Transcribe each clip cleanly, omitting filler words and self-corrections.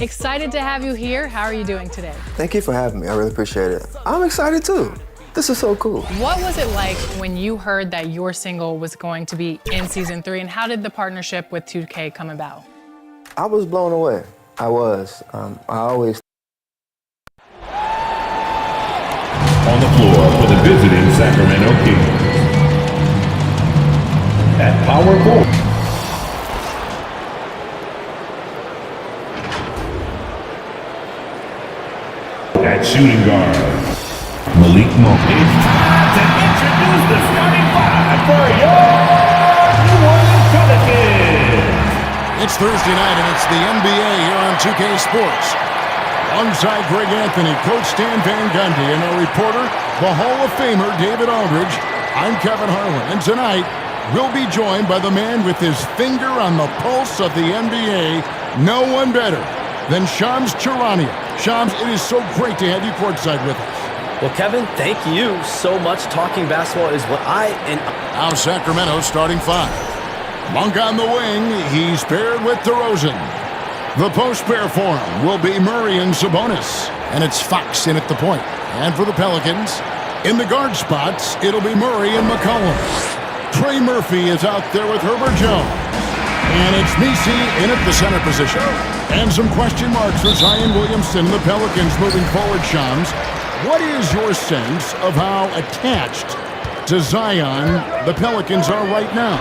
Excited to have you here. How are you doing today? Thank you for having me. I really appreciate it. I'm excited too. This is so cool. What was it like when you heard that your single was going to be in season 3, and how did the partnership with 2K come about? I was blown away. I was. I always. On the floor for the visiting Sacramento Kings. At power forward. At shooting guard, Malik Monk. It's time to introduce the starting five for your New Orleans Pelicans. It's Thursday night and it's the NBA here on 2K Sports. Alongside Greg Anthony, Coach Stan Van Gundy, and our reporter, the Hall of Famer David Aldridge, I'm Kevin Harlan. And tonight, we'll be joined by the man with his finger on the pulse of the NBA, no one better than Shams Charania. Shams, it is so great to have you courtside with us. Well, Kevin, thank you so much. Talking basketball is what Now Sacramento starting five. Monk on the wing. He's paired with DeRozan. The post pair for him will be Murray and Sabonis. And it's Fox in at the point. And for the Pelicans, in the guard spots, it'll be Murray and McCollum. Trey Murphy is out there with Herbert Jones. And it's Messi in at the center position. And some question marks for Zion Williamson, the Pelicans moving forward, Shams. What is your sense of how attached to Zion the Pelicans are right now?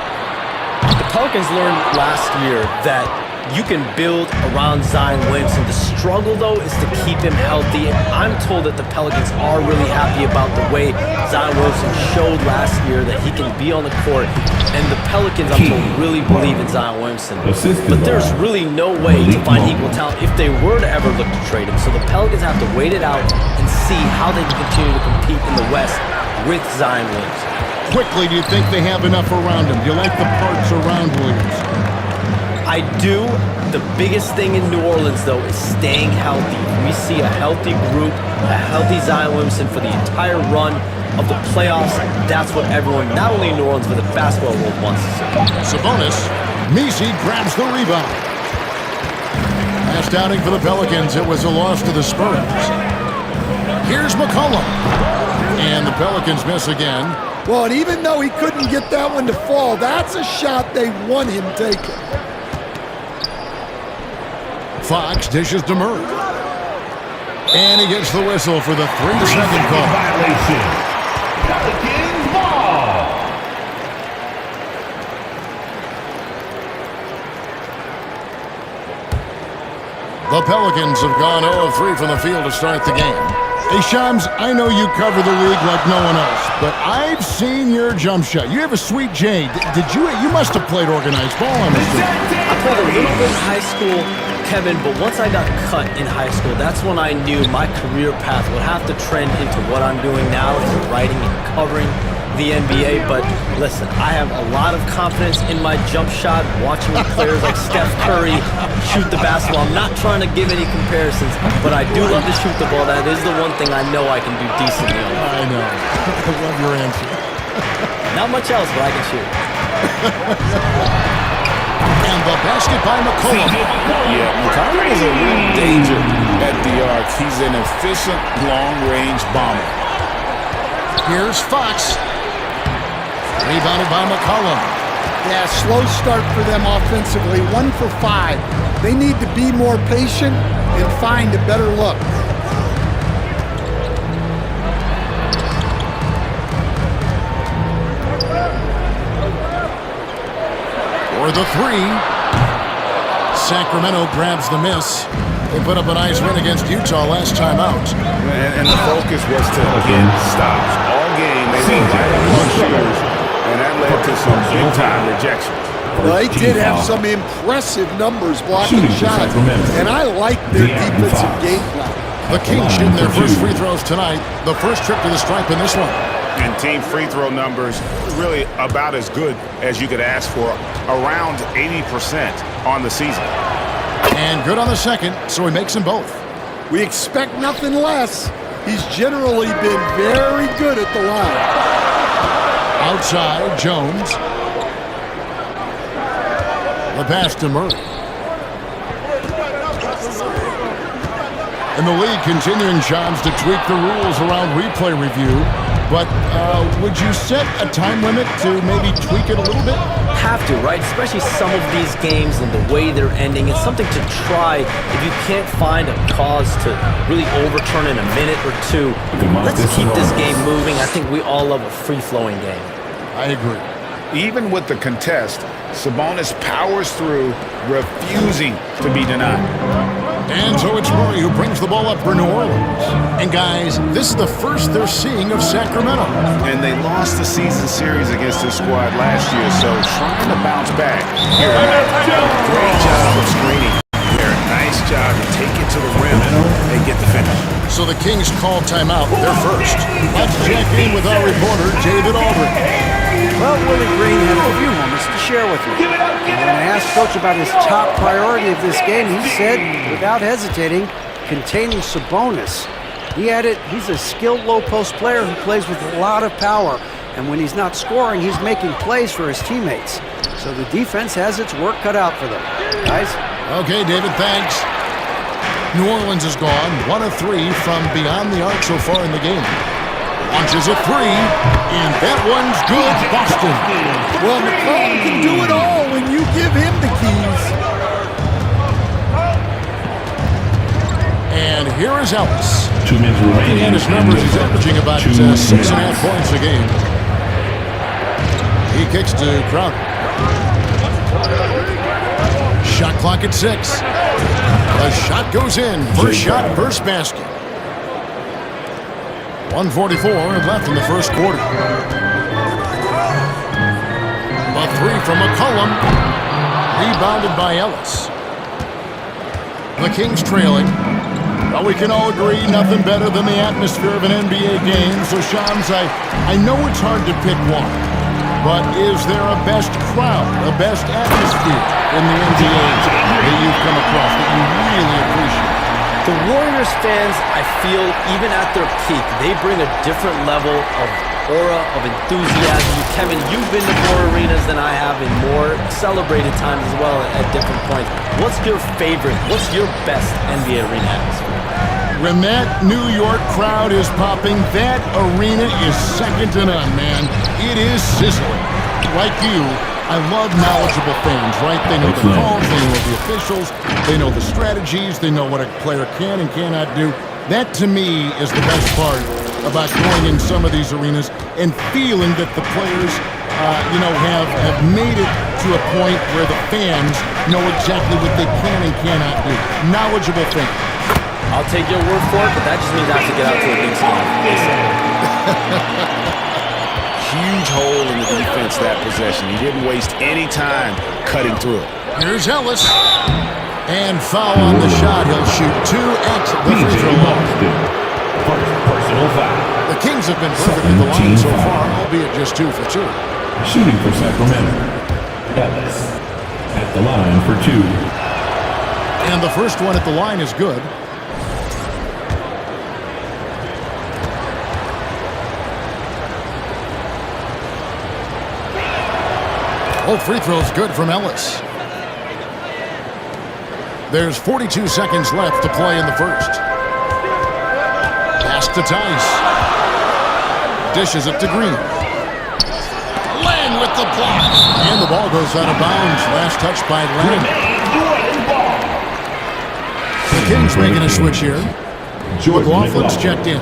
The Pelicans learned last year that you can build around Zion Williamson. The struggle, though, is to keep him healthy. And I'm told that the Pelicans are really happy about the way Zion Williamson showed last year that he can be on the court. And the Pelicans, I'm told, really believe in Zion Williamson. But there's really no way to find equal talent if they were to ever look to trade him. So the Pelicans have to wait it out and see how they can continue to compete in the West with Zion Williamson. Quickly, do you think they have enough around him? Do you like the parts around Williamson? I do. The biggest thing in New Orleans, though, is staying healthy. We see a healthy group, a healthy Zion Williamson for the entire run of the playoffs. That's what everyone, not only in New Orleans, but the basketball world wants to see. Sabonis, Messi grabs the rebound. Last outing for the Pelicans, it was a loss to the Spurs. Here's McCollum. And the Pelicans miss again. Well, and even though he couldn't get that one to fall, that's a shot they want him taking. Fox dishes to Murray. And he gets the whistle for the 3-second call. Violation. Pelicans ball. The Pelicans have gone 0 of 3 from the field to start the game. Hey, Shams, I know you cover the league like no one else, but I've seen your jump shot. You have a sweet J. You must have played organized ball on this team. I played a little bit in high school, Kevin, but once I got cut in high school, that's when I knew my career path would have to trend into what I'm doing now, is writing and covering the NBA. But listen, I have a lot of confidence in my jump shot, watching players like Steph Curry shoot the basketball. I'm not trying to give any comparisons, but I do love to shoot the ball. That is the one thing I know I can do decently on. I know. I love your answer. Not much else, but I can shoot. And the basket by McCollum. Yeah, McCollum is a real danger at the arc. He's an efficient long-range bomber. Here's Fox. Rebounded by McCollum. Yeah, slow start for them offensively, 1 for 5. They need to be more patient and find a better look. For the 3. Sacramento grabs the miss. They put up a nice win against Utah last time out. And the focus was to get stops all game. They were right on one shooters, and that led to some big-time rejections. Well, they did have some impressive numbers blocking shots, and I like their defensive game plan. The Kings shooting their first free throws tonight. The first trip to the stripe in this one. And team free throw numbers really about as good as you could ask for, around 80% on the season. And good on the second, so he makes them both. We expect nothing less. He's generally been very good at the line. Outside, Jones. The pass to Murray. And the league continuing, Johns, to tweak the rules around replay review. But would you set a time limit to maybe tweak it a little bit? Have to, right? Especially some of these games and the way they're ending. It's something to try if you can't find a cause to really overturn in a minute or two. Let's keep this game moving. I think we all love a free-flowing game. I agree. Even with the contest, Sabonis powers through, refusing to be denied. And so it's Murray who brings the ball up for New Orleans. And guys, this is the first they're seeing of Sacramento. And they lost the season series against this squad last year, so trying to bounce back. Here, great job of screening. Here, nice job to take it to the rim and get the finish. So the Kings call timeout. They're first. Let's check in with our reporter, David Aldridge. Well, Willie Green had a few moments to share with me. When I asked Coach about his top priority of this game, he said, without hesitating, containing Sabonis. He added, he's a skilled low-post player who plays with a lot of power, and when he's not scoring, he's making plays for his teammates. So the defense has its work cut out for them. Guys? Okay, David, thanks. New Orleans is gone, 1 of 3 from beyond the arc so far in the game. Launches a 3, and that one's good, Boston. Well, McCollum can do it all when you give him the keys. And here is Ellis. 2 minutes remaining. And his numbers, he's averaging about 6.5 points a game. He kicks to Crowder. Shot clock at 6. The shot goes in. First shot, first basket. 1:44 left in the first quarter. A 3 from McCollum. Rebounded by Ellis. The Kings trailing. Well, we can all agree nothing better than the atmosphere of an NBA game. So, Shams, I know it's hard to pick one. But is there a best crowd, a best atmosphere in the NBA that you've come across that you really appreciate? The Warriors fans, I feel, even at their peak, they bring a different level of aura, of enthusiasm. Kevin, you've been to more arenas than I have in more celebrated times as well at different points. What's your favorite, what's your best NBA arena atmosphere? When that New York crowd is popping, that arena is second to none, man. It is sizzling. Like you, I love knowledgeable fans, right? They know the calls, they know the officials, they know the strategies, they know what a player can and cannot do. That, to me, is the best part about going in some of these arenas and feeling that the players, have made it to a point where the fans know exactly what they can and cannot do. Knowledgeable fans. I'll take your word for it, but that just means I have to get out to a big game. Huge hole in the defense that possession. He didn't waste any time cutting through it. Here's Ellis. And foul on the shot. He'll shoot 2 at the free throw line. Personal foul. The Kings have been perfect at the line so far, albeit just 2 for 2. Shooting for Sacramento. Ellis at the line for 2. And the first one at the line is good. Oh, free throw's good from Ellis. There's 42 seconds left to play in the first. Pass to Tice. Dishes it to Green. Lang with the block. And the ball goes out of bounds. Last touch by Lang. The Kings making a switch here. McLaughlin's checked in.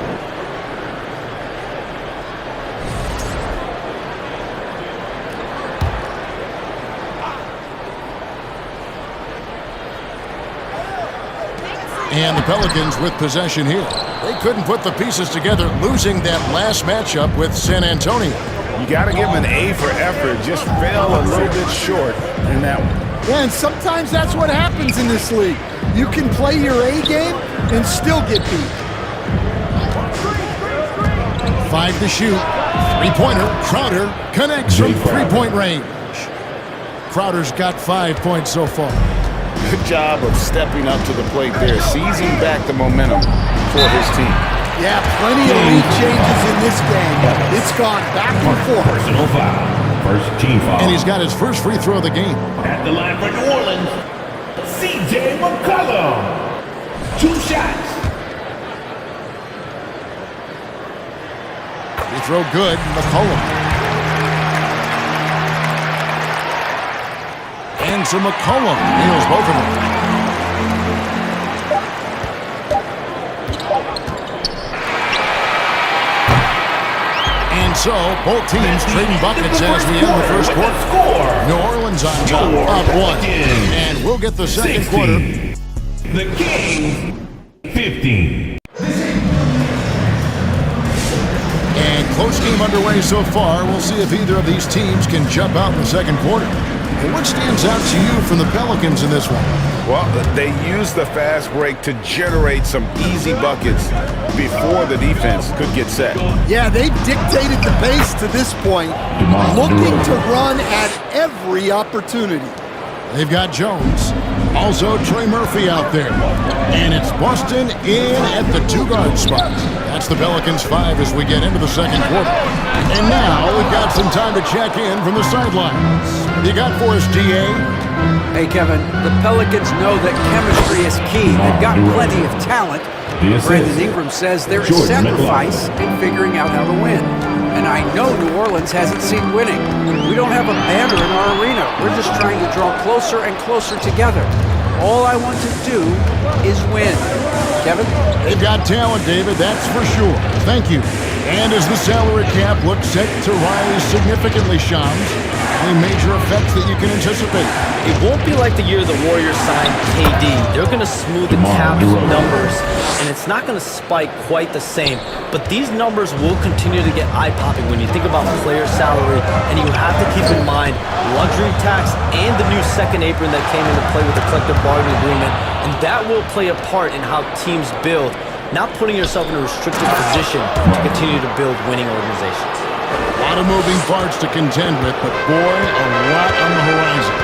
And the Pelicans with possession here. They couldn't put the pieces together, losing that last matchup with San Antonio. You got to give him an A for effort. Just fell a little bit short in that one. Yeah, and sometimes that's what happens in this league. You can play your A game and still get beat. 5 to shoot. 3-pointer. Crowder connects from 3-point range. Crowder's got 5 points so far. Good job of stepping up to the plate there, seizing back the momentum for his team. Yeah, plenty of lead changes in this game. It's gone back and forth. Personal foul. First team foul. And he's got his first free throw of the game. At the line for New Orleans, C.J. McCollum. 2 shots. He throw good, McCollum. And so McCollum nails both of them. And so, both teams trading buckets as we end the first quarter. New Orleans on top, up one. And we'll get the second quarter. The Kings, 15. And close game underway so far. We'll see if either of these teams can jump out in the second quarter. And what stands out to you from the Pelicans in this one? Well, they used the fast break to generate some easy buckets before the defense could get set. Yeah, they've dictated the pace to this point, looking to run at every opportunity. They've got Jones. Also, Trey Murphy out there. And it's Boston in at the two-guard spot. That's the Pelicans 5 as we get into the second quarter. And now we've got some time to check in from the sidelines. What do you got for us, DA? Hey, Kevin, the Pelicans know that chemistry is key. They've got plenty of talent. Brandon Ingram says there is sacrifice in figuring out how to win. And I know New Orleans hasn't seen winning. We don't have a banner in our arena. We're just trying to draw closer and closer together. All I want to do is win. Kevin? They've got talent, David, that's for sure. Thank you. And as the salary cap looks set to rise significantly, Shams, any major effects that you can anticipate? It won't be like the year the Warriors signed KD. They're going to smooth the cap numbers, and it's not going to spike quite the same. But these numbers will continue to get eye-popping when you think about player salary, and you have to keep in mind luxury tax and the new second apron that came into play with the collective bargaining agreement, and that will play a part in how teams build, not putting yourself in a restricted position to continue to build winning organizations. A lot of moving parts to contend with, but boy, a lot on the horizon.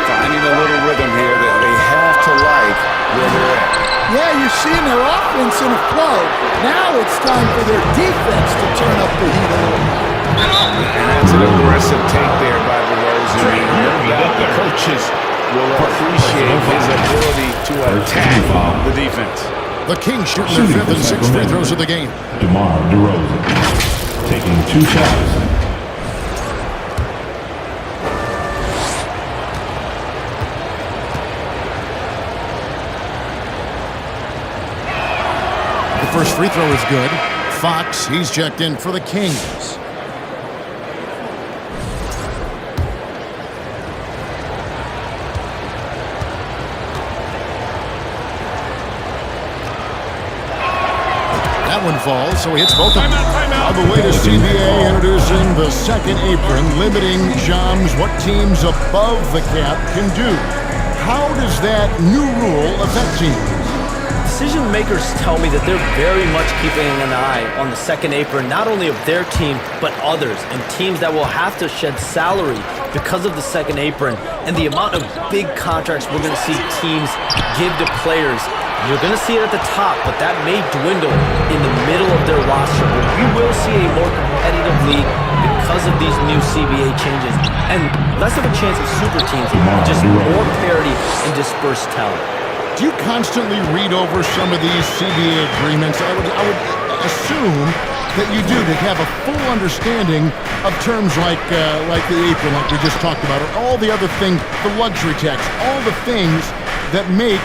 Finding a little rhythm here that they have to like where they're at. Yeah, you're seeing their offense in a flow. Now it's time for their defense to turn up the heat a little. And that's an aggressive take there by DeRozan. No doubt the coaches will appreciate his ability to attack the defense. The Kings shooting their 5th and 6th free throws of the game. DeMar DeRozan taking 2 shots. The first free throw is good. Fox, he's checked in for the Kings. That one falls, so he hits both of them. Now the latest CBA introducing the second apron, limiting Shams what teams above the cap can do. How does that new rule affect teams? Decision makers tell me that they're very much keeping an eye on the second apron, not only of their team, but others, and teams that will have to shed salary because of the second apron and the amount of big contracts we're going to see teams give to players. You're going to see it at the top, but that may dwindle in the middle of their roster. But we will see a more competitive league because of these new CBA changes, and less of a chance of super teams, just more parity and dispersed talent. Do you constantly read over some of these CBA agreements? I would assume that you do, to have a full understanding of terms like the apron, like we just talked about, or all the other things, the luxury tax, all the things that make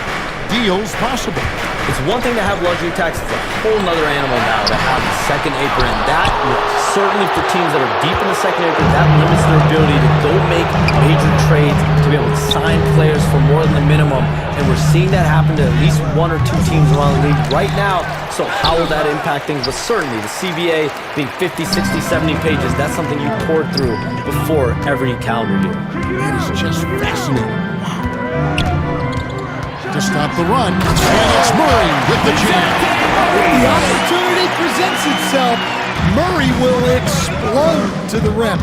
deals possible. It's one thing to have luxury tax, it's a whole nother animal now to have the second apron. That, certainly for teams that are deep in the second apron, that limits their ability to go make major trades, to be able to sign players for more than the minimum. And we're seeing that happen to at least 1 or 2 teams around the league right now. So how will that impact things? But certainly the CBA being 50, 60, 70 pages, that's something you pour through before every calendar year. That is just fascinating. Wow. To stop the run, and it's Murray with the jam. If the opportunity presents itself, Murray will explode to the rim.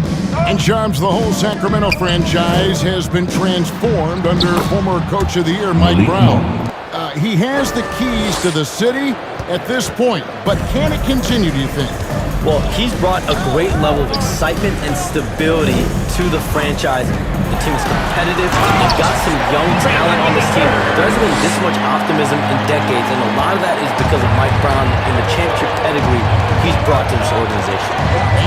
And Shams, the whole Sacramento franchise has been transformed under former Coach of the Year Mike Brown. He has the keys to the city at this point, but can it continue, do you think? Well, he's brought a great level of excitement and stability to the franchise. The team is competitive. They've got some young talent on this team. There hasn't been this much optimism in decades, and a lot of that is because of Mike Brown and the championship pedigree he's brought to this organization.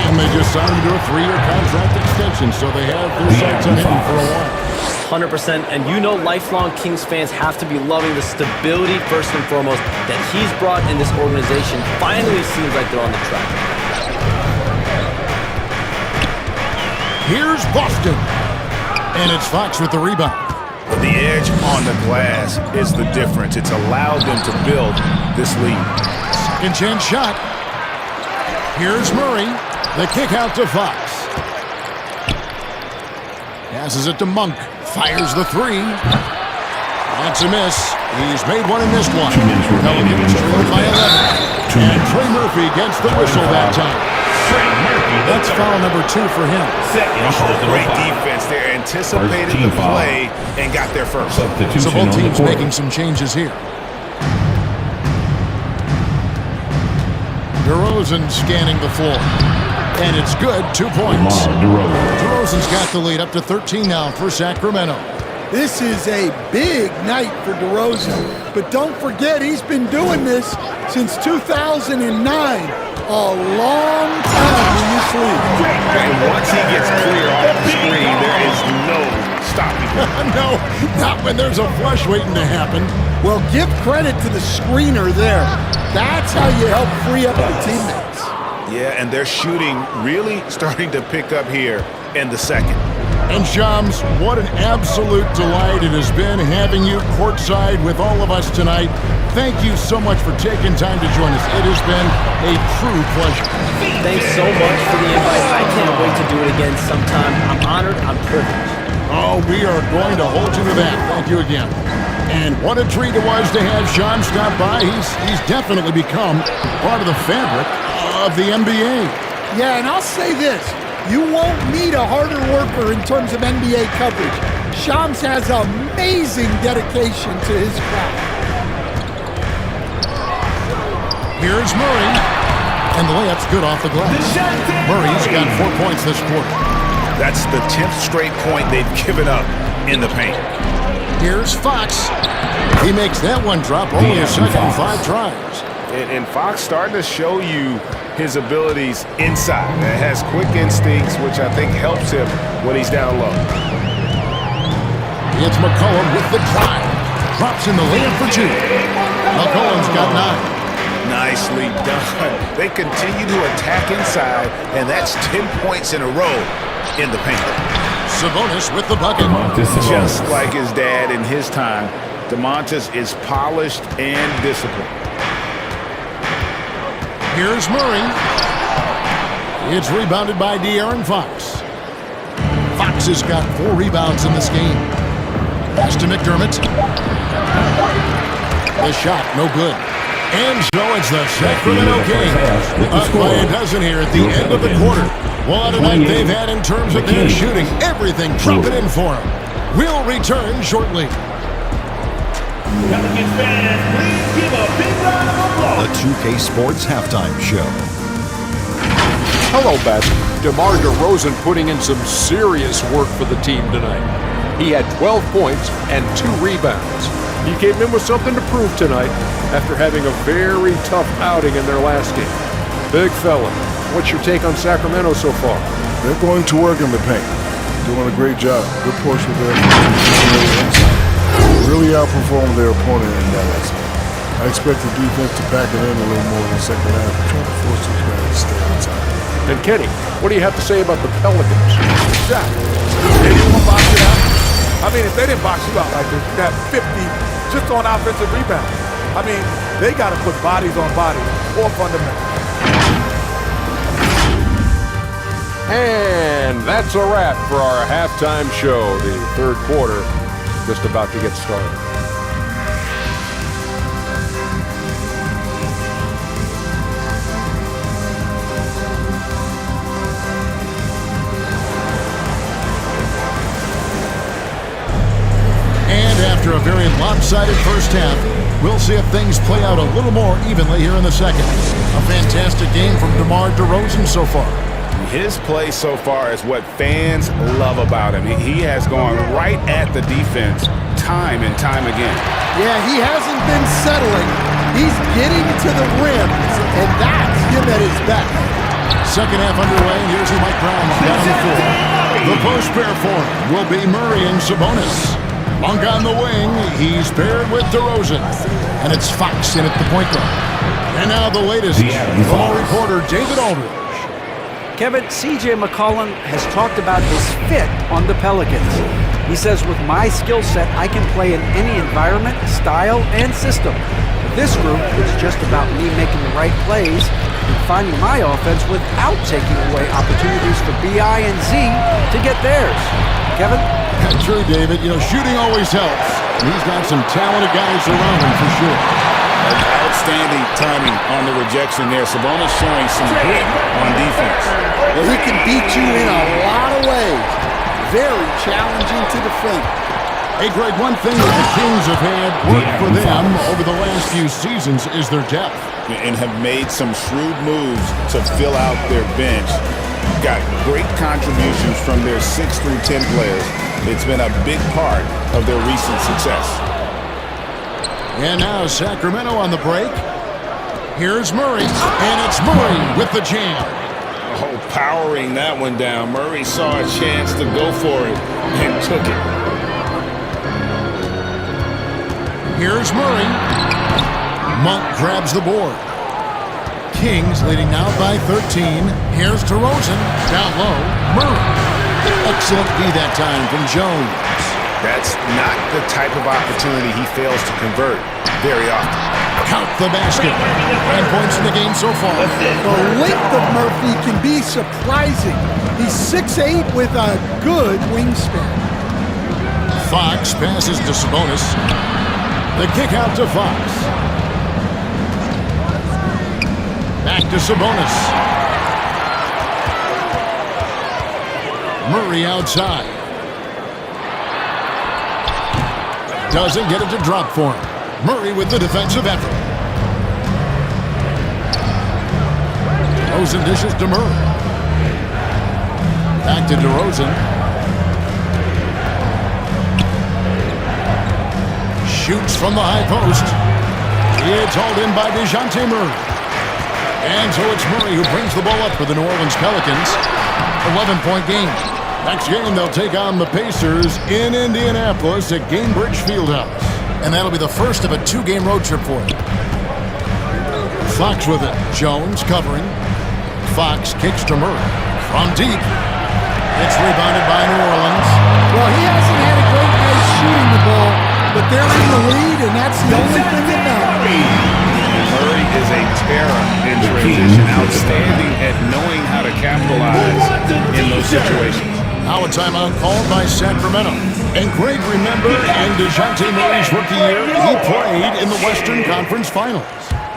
And they just signed him to a 3-year contract extension, so they have their sights on him for a while. 100%, and you know lifelong Kings fans have to be loving the stability first and foremost that he's brought in this organization. Finally seems like they're on the track. Here's Boston, and it's Fox with the rebound. The edge on the glass is the difference. It's allowed them to build this lead. Second chance shot. Here's Murray, the kick out to Fox. Passes it to Monk. Fires the 3. That's a miss. He's made one and missed one. Pelicans trailed by 11. And Trey Murphy gets the whistle that time. That's foul number 2 for him. Great defense there. Anticipated the play and got there first. So both teams making some changes here. DeRozan scanning the floor. And it's good, 2 points. DeRozan's got the lead up to 13 now for Sacramento. This is a big night for DeRozan, but don't forget he's been doing this since 2009, a long time in this league. And once he gets clear off the screen, there is no stopping him. No, not when there's a flush waiting to happen. Well, give credit to the screener there. That's how you help free up the teammates. Yeah, and their shooting really starting to pick up here in the second. And Shams, what an absolute delight it has been having you courtside with all of us tonight. Thank you so much for taking time to join us. It has been a true pleasure. Thanks so much for the invite. I can't wait to do it again sometime. I'm honored. I'm privileged. Oh, we are going to hold you to that. Thank you again. And what a treat it was to have Sean stop by. He's definitely become part of the fabric of the NBA. Yeah, and I'll say this. You won't meet a harder worker in terms of NBA coverage. Shams has amazing dedication to his craft. Here's Murray. And the layup's good off the glass. Murray's got 4 points this quarter. That's the 10th straight point they've given up in the paint. Here's Fox. He makes that one drop only a second in 5 tries. And Fox starting to show you his abilities inside. It has quick instincts, which I think helps him when he's down low. It's McCollum with the drive. Drops in the layup for 2. McCollum's got 9. Nicely done. They continue to attack inside, and that's 10 points in a row in the paint. Sabonis with the bucket. Just like his dad in his time, DeMontis is polished and disciplined. Here's Murray. It's rebounded by De'Aaron Fox. Fox has got 4 rebounds in this game. Pass to McDermott. The shot, no good. And so it's the Sacramento Kings up by a dozen here at the end of the quarter. What a night they've had in terms of their shooting. Everything dropping in for them. We'll return shortly. Pelicans fans, please give a big round of applause. The 2K Sports Halftime Show. Hello, Beth. DeMar DeRozan putting in some serious work for the team tonight. He had 12 points and 2 rebounds. He came in with something to prove tonight after having a very tough outing in their last game. Big fella, what's your take on Sacramento so far? They're going to work in the paint. Doing a great job. Good portion of their really outperformed their opponent in that aspect. I expect the defense to back it in a little more in the second half, trying to force these guys to stay on top. And Kenny, what do you have to say about the Pelicans? Shot. They didn't want to box it out. I mean, if they didn't box you out like this, you got 50 just on offensive rebounds. I mean, they got to put bodies on bodies or fundamentals. And that's a wrap for our halftime show. The third quarter just about to get started. And after a very lopsided first half, we'll see if things play out a little more evenly here in the second. A fantastic game from DeMar DeRozan so far. His play so far is what fans love about him. He has gone right at the defense time and time again. Yeah, he hasn't been settling. He's getting to the rim, and that's him at his best. Second half underway, and here's who Mike Brown down the floor. The post pair for him will be Murray and Sabonis. Monk on the wing, he's paired with DeRozan. And it's Fox in at the point guard. And now the latest from our reporter, David Aldridge. Kevin, C.J. McCollum has talked about his fit on the Pelicans. He says, with my skill set, I can play in any environment, style, and system. With this group, it's just about me making the right plays and finding my offense without taking away opportunities for B.I. and Z to get theirs. Kevin? True, David. You know, shooting always helps. And he's got some talented guys around him for sure. Outstanding timing on the rejection there. Sabonis showing some grit on defense. Well, he can beat you in a lot of ways. Very challenging to defend. Hey, Greg, one thing that the Kings have had work for them over the last few seasons is their depth. And have made some shrewd moves to fill out their bench. Got great contributions from their 6 through 10 players. It's been a big part of their recent success. And now Sacramento on the break. Here's Murray, and it's Murray with the jam. Oh, powering that one down. Murray saw a chance to go for it and took it. Here's Murray. Monk grabs the board. Kings leading now by 13. Here's DeRozan. Down low, Murray. Excellent D that time from Jones. That's not the type of opportunity he fails to convert very often. Count the basket. 9 points in the game so far. The length of Murphy can be surprising. He's 6'8" with a good wingspan. Fox passes to Sabonis. The kick out to Fox. Back to Sabonis. Murray outside. Doesn't get it to drop for him. Murray with the defensive effort. DeRozan dishes to Murray. Back to DeRozan. Shoots from the high post. It's hauled in by DeJounte Murray. And so it's Murray who brings the ball up for the New Orleans Pelicans. 11-point game. Next game, they'll take on the Pacers in Indianapolis at Gainbridge Fieldhouse. And that'll be the first of a 2-game road trip for him. Fox with it. Jones covering. Fox kicks to Murray. From deep. It's rebounded by New Orleans. Well, he hasn't had a great night shooting the ball, but they're in the lead, and that's the only thing that matters. Murray is a terror in transition. Outstanding at knowing how to capitalize in those situations. Now a timeout called by Sacramento. And Greg, remember, in DeJounte Murray's rookie year, he played in the Western Conference Finals.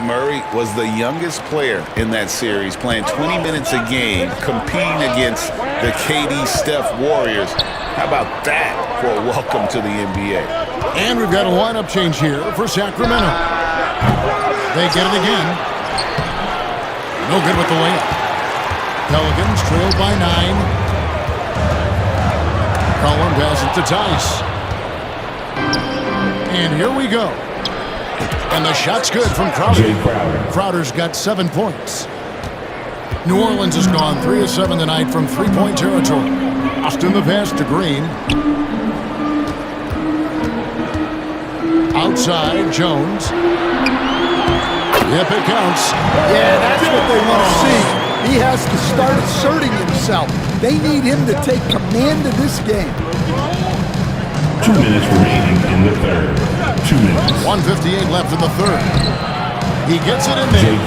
Murray was the youngest player in that series, playing 20 minutes a game, competing against the KD Steph Warriors. How about that for a welcome to the NBA? And we've got a lineup change here for Sacramento. They get it again. No good with the layup. Pelicans trailed by 9. Cullen passes to Tice. And here we go. And the shot's good from Crowder. Crowder's got 7 points. New Orleans has gone 3 of 7 tonight from 3-point territory. Austin the pass to Green. Outside, Jones. Yep, it counts. Yeah, that's what they want to see. He has to start asserting himself. They need him to take command of this game. 2 minutes remaining in the third. 2 minutes. 1:58 left in the third. He gets it in there.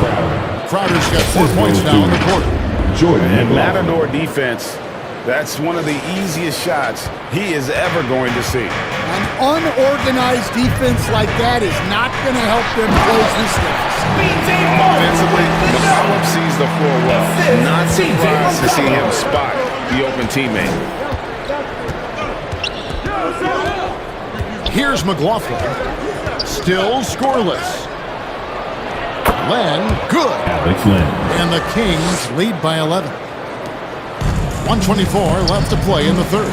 Crowder's got 4 points now in the quarter. Jordan Matador defense. That's one of the easiest shots he is ever going to see. An unorganized defense like that is not going to help them close this deficit. Offensively, McCollum sees the floor well. Not surprised to see him spot the open teammate. Here's McLaughlin. Still scoreless. Len, good. Alex Len. And the Kings lead by 11. 1:24 left to play in the third.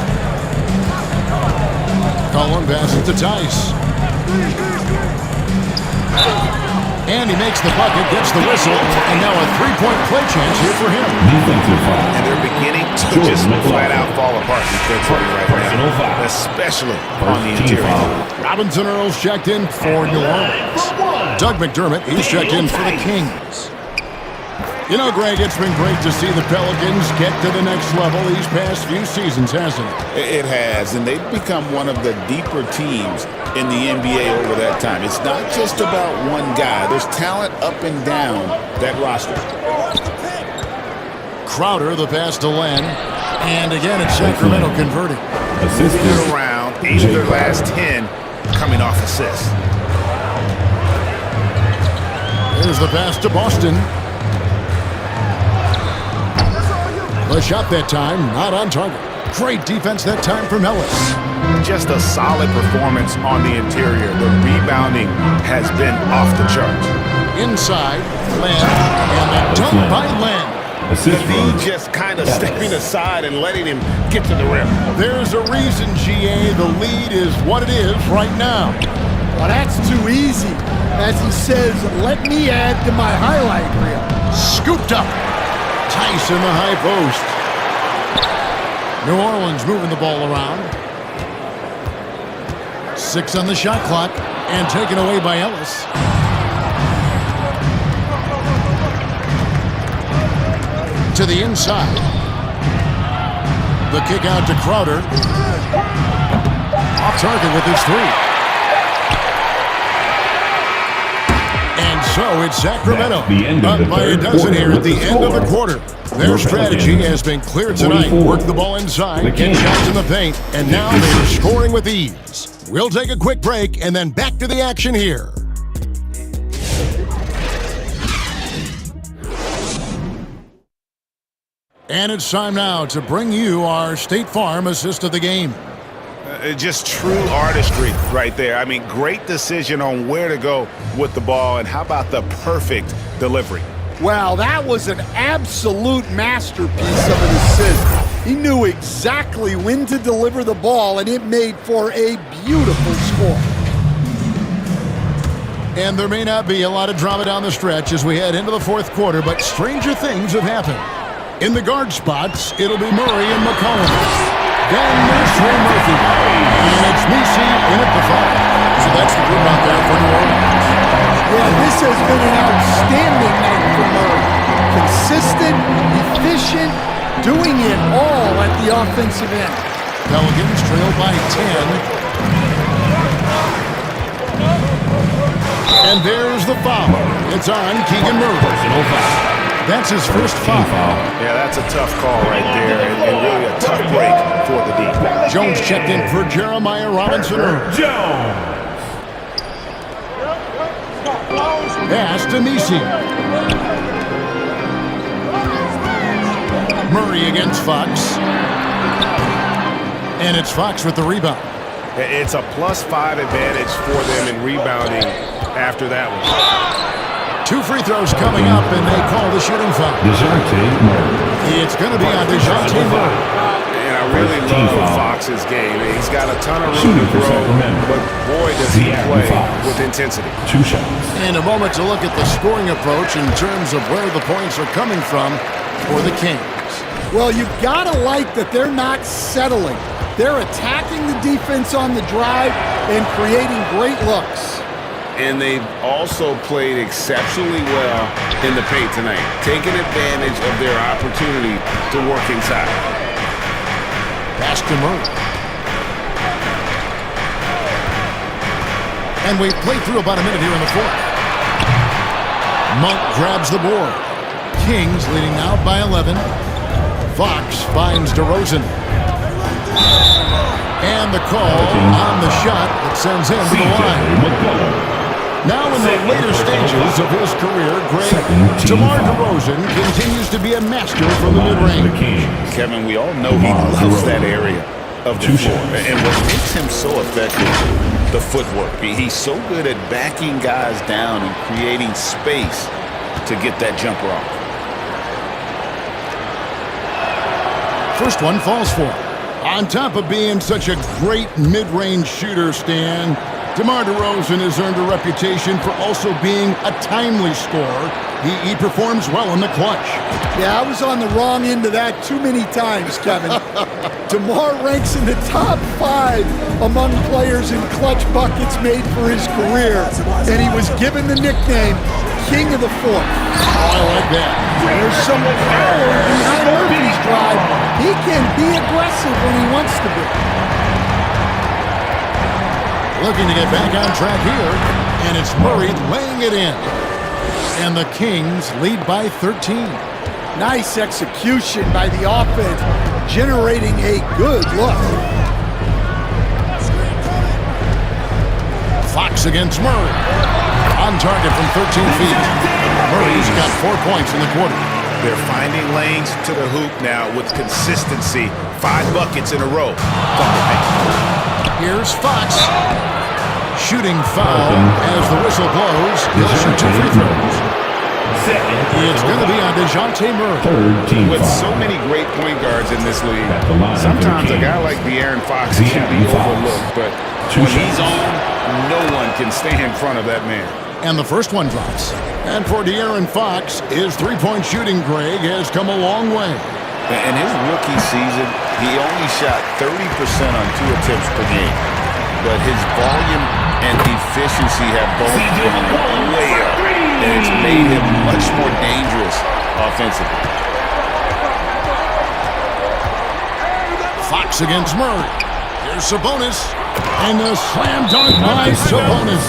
Cullen passes to Tice. And he makes the bucket, gets the whistle, and now a three-point play chance here for him. And they're beginning to just flat-out fall apart defensively right now, especially on the interior. Robinson Earls checked in for New Orleans. Doug McDermott, he's checked in for the Kings. You know, Greg, it's been great to see the Pelicans get to the next level these past few seasons, hasn't it? It has, and they've become one of the deeper teams in the NBA over that time. It's not just about one guy. There's talent up and down that roster. Crowder, the pass to Len. And again, it's Sacramento converting. Moving around, 8 of their last 10 coming off assists. Here's the pass to Boston. The shot that time, not on target. Great defense that time from Ellis. Just a solid performance on the interior. The rebounding has been off the charts. Inside, Len, and the dunk by Len. He just kind of stepping aside and letting him get to the rim. There's a reason, GA, the lead is what it is right now. Well, that's too easy. As he says, let me add to my highlight reel. Scooped up. Tice in the high post. New Orleans moving the ball around. 6 on the shot clock and taken away by Ellis. To the inside. The kick out to Crowder. Off target with his 3. And so it's Sacramento up by a dozen here at the end of the quarter. Their strategy has been clear tonight. Work the ball inside, get shots in the paint, and now they're scoring with ease. We'll take a quick break and then back to the action here. And it's time now to bring you our State Farm assist of the game. Just true artistry right there. I mean, great decision on where to go with the ball, and how about the perfect delivery? Well, that was an absolute masterpiece of an assist. He knew exactly when to deliver the ball, and it made for a beautiful score. And there may not be a lot of drama down the stretch as we head into the fourth quarter, but stranger things have happened. In the guard spots, it'll be Murray and McCollum. Then there's Trey Murphy. And it's Messi in at the 5. So that's the group out there for New Orleans. Yeah, this has been an outstanding night for Murray. Consistent, efficient, doing it all at the offensive end. Pelicans trail by 10. And there's the foul. It's on Keegan Murray. Personal foul. That's his first foul. Yeah, that's a tough call right there, and really a tough break for the D. Jones checked in for Jeremiah Robinson Earl. Pass to Messi. Murray against Fox. And it's Fox with the rebound. It's a +5 advantage for them in rebounding after that one. 2 free throws coming up, and they call the shooting foul. It's going to be on DeJounte Murray. And I really love Fox's game. He's got a ton of room to grow, but boy, does he play with intensity. 2 shots. And a moment to look at the scoring approach in terms of where the points are coming from for the Kings. Well, you've got to like that they're not settling. They're attacking the defense on the drive and creating great looks. And they've also played exceptionally well in the paint tonight, taking advantage of their opportunity to work inside. Pass to Murray. And we've played through about a minute here in the fourth. Monk grabs the board. Kings leading now by 11. Fox finds DeRozan. And the call on the shot that sends him to the line. Now in the later stages of his career, Greg, DeMar DeRozan continues to be a master from the mid-range. Kevin, we all know he loves that area of the floor. And what makes him so effective, the footwork. He's so good at backing guys down and creating space to get that jumper off. First one falls for him. On top of being such a great mid-range shooter, Stan, DeMar DeRozan has earned a reputation for also being a timely scorer. He performs well in the clutch. Yeah, I was on the wrong end of that too many times, Kevin. DeMar ranks in the top 5 among players in clutch buckets made for his career, and he was given the nickname King of the Fourth. Oh, I like that. There's some power behind Murphy's drive. He can be aggressive when he wants to be. Looking to get back on track here, and it's Murray laying it in. And the Kings lead by 13. Nice execution by the offense, generating a good look. Fox against Murray. On target from 13 feet. Murray's got 4 points in the quarter. They're finding lanes to the hoop now with consistency. 5 buckets in a row from the paint. Here's Fox. Shooting foul as the whistle blows. He'll shoot 2 free throws. It's going to be on DeJounte Murray. With so many great point guards in this league, sometimes a guy like De'Aaron Fox can be overlooked, but when he's on, no one can stay in front of that man. And the first one drops. And for De'Aaron Fox, his three-point shooting, Greg, has come a long way. In his rookie season, he only shot 30% on 2 attempts per game. But his volume and efficiency have both gone way up. And it's made him much more dangerous offensively. Fox against Murray. Here's Sabonis. And a slam dunk by Sabonis.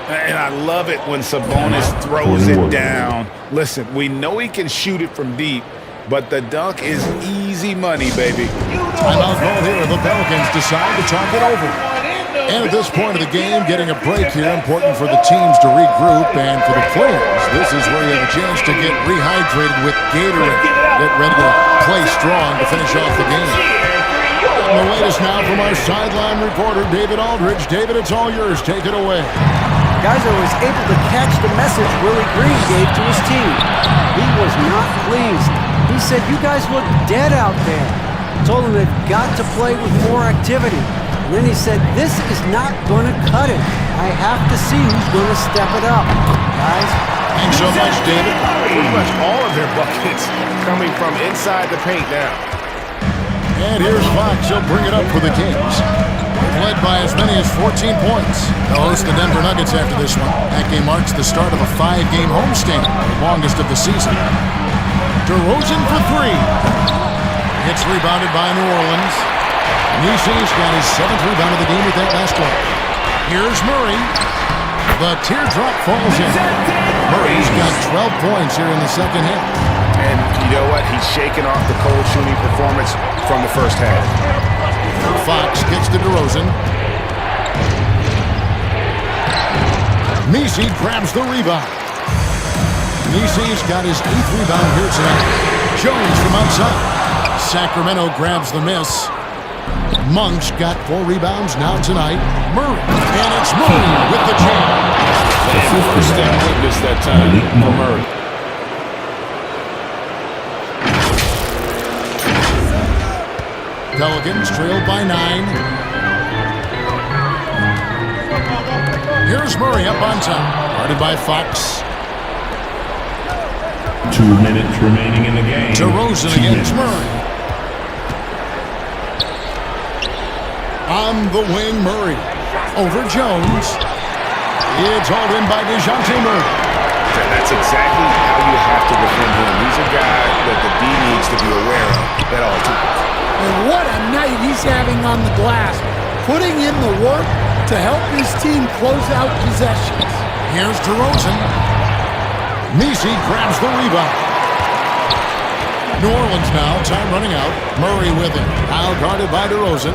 And I love it when Sabonis throws it down. Listen, we know he can shoot it from deep, but the dunk is easy money, baby. Timeout call here. The Pelicans decide to talk it over. And at this point of the game, getting a break here, important for the teams to regroup, and for the players, this is where you have a chance to get rehydrated with Gatorade. Get ready to play strong to finish off the game. And the latest now from our sideline reporter, David Aldridge. David, it's all yours. Take it away. Guys, I was able to catch the message Willie Green gave to his team. He was not pleased. He said, "You guys look dead out there." Told them they've got to play with more activity. And then he said, "This is not going to cut it. I have to see who's going to step it up." Guys. Thanks so much, David. Pretty much all of their buckets coming from inside the paint now. And here's Fox. He'll bring it up for the Kings. Led by as many as 14 points. They'll host the Denver Nuggets after this one. That game marks the start of a 5-game homestand, the longest of the season. DeRozan for 3. It's rebounded by New Orleans. Nishi's got his 7th rebound of the game with that last one. Here's Murray. The teardrop falls in. Murray's got 12 points here in the second half. And you know what? He's shaking off the cold shooting performance from the first half. Fox gets to DeRozan. Nishi grabs the rebound. Nishi's got his 8th rebound here tonight. Jones from outside. Sacramento grabs the miss. Monk's got 4 rebounds now tonight. Murray. And it's Murray with the jam. First step witness that time for Murray. Pelicans trailed by 9. Here's Murray up on top. Guarded by Fox. 2 minutes remaining in the game. DeRozan against Murray. On the wing, Murray. Over Jones. It's hauled in by DeJounte Murray. That's exactly how you have to defend him. He's a guy that the D needs to be aware of at all times. And what a night he's having on the glass, putting in the work to help his team close out possessions. Here's DeRozan. Nishi grabs the rebound. New Orleans now, time running out. Murray with him. Now guarded by DeRozan.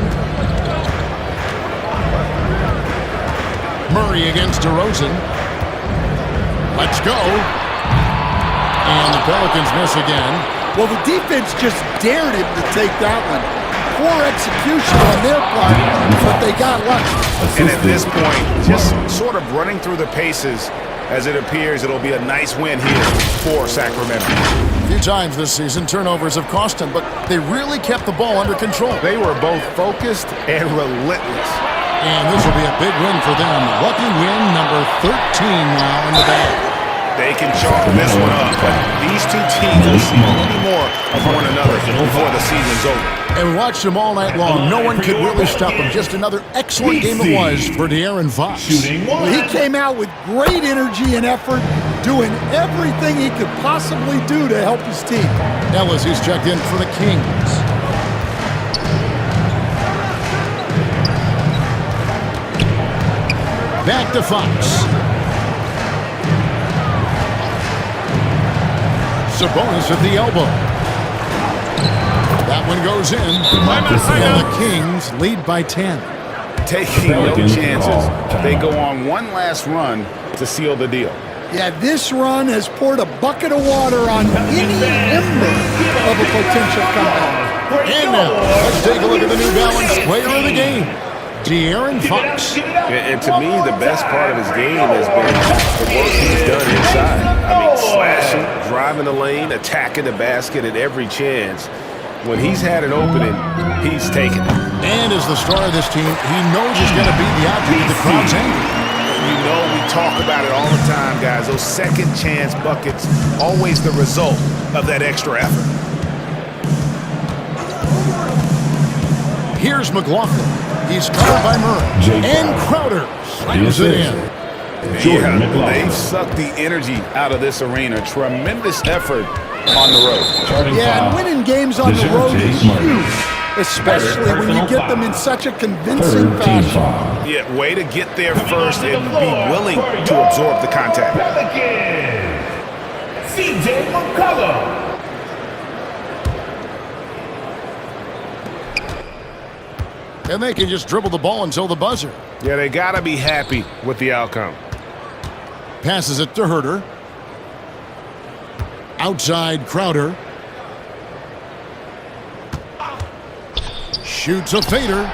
Murray against DeRozan. Let's go. And the Pelicans miss again. Well, the defense just dared him to take that one. Poor execution on their part, but they got lucky. And at this point, just sort of running through the paces, as it appears it'll be a nice win here for Sacramento. A few times this season, turnovers have cost them, but they really kept the ball under control. They were both focused and relentless. And this will be a big win for them. Lucky win number 13 now in the bag. They can chalk this one up, but these two teams will see many more of one another before the season's over. And we watched them all night long. No one could really stop them. Just another excellent game it was for De'Aaron Fox. Well, he came out with great energy and effort, doing everything he could possibly do to help his team. Ellis, he's checked in for the Kings. Back to Fox. Sabonis at the elbow. That one goes in. And the Kings lead by 10. Taking no chances. They go on one last run to seal the deal. Yeah, this run has poured a bucket of water on any ember of a potential comeback. And now, let's take a look at the New Balance player of the game, De'Aaron Fox. And to me, the best part of his game has been the work he's done inside. I mean, slashing, driving the lane, attacking the basket at every chance. When he's had an opening, he's taken it. And as the star of this team, he knows he's going to be the object of the crowd's anger. You know, we talk about it all the time, guys. Those second chance buckets, always the result of that extra effort. Here's McLaughlin. He's covered by Murray. And Crowder slams it in. Yeah, they've sucked the energy out of this arena. Tremendous effort on the road. Yeah, and winning games on the road is huge, especially when you get them in such a convincing fashion. Yeah, way to get there first and be willing to absorb the contact. CJ McCollum. And they can just dribble the ball until the buzzer. Yeah, they got to be happy with the outcome. Passes it to Herter. Outside Crowder. Shoots a fader.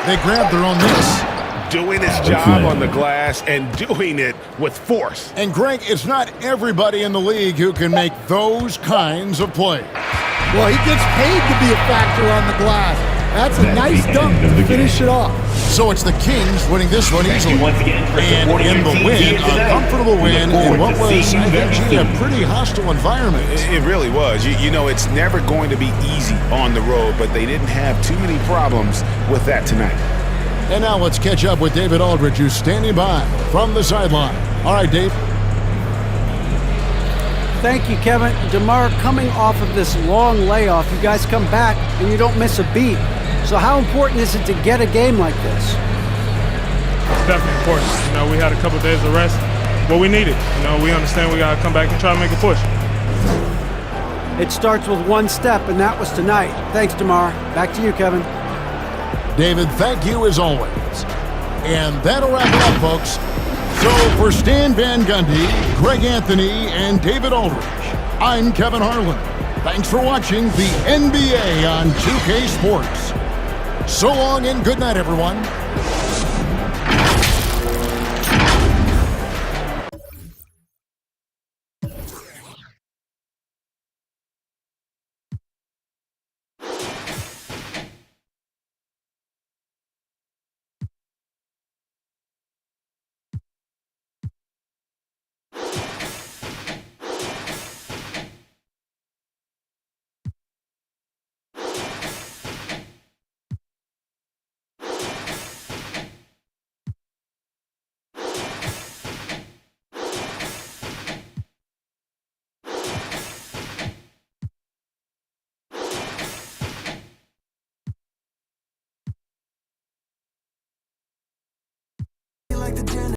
They grab their own miss. Doing his job on the glass and doing it with force. And Greg, it's not everybody in the league who can make those kinds of plays. Well, he gets paid to be a factor on the glass. That's a nice dunk to finish it off. So it's the Kings winning this one easily. And in the win, a comfortable win in what was, I think, a pretty hostile environment. It really was. You know, it's never going to be easy on the road, but they didn't have too many problems with that tonight. And now let's catch up with David Aldridge, who's standing by from the sideline. All right, Dave. Thank you, Kevin. DeMar, coming off of this long layoff, you guys come back and you don't miss a beat. So how important is it to get a game like this? It's definitely important. You know, we had a couple of days of rest. What we needed. You know, we understand we got to come back and try to make a push. It starts with one step, and that was tonight. Thanks, DeMar. Back to you, Kevin. David, thank you as always. And that'll wrap it up, folks. So for Stan Van Gundy, Greg Anthony, and David Aldridge, I'm Kevin Harlan. Thanks for watching the NBA on 2K Sports. So long and good night, everyone.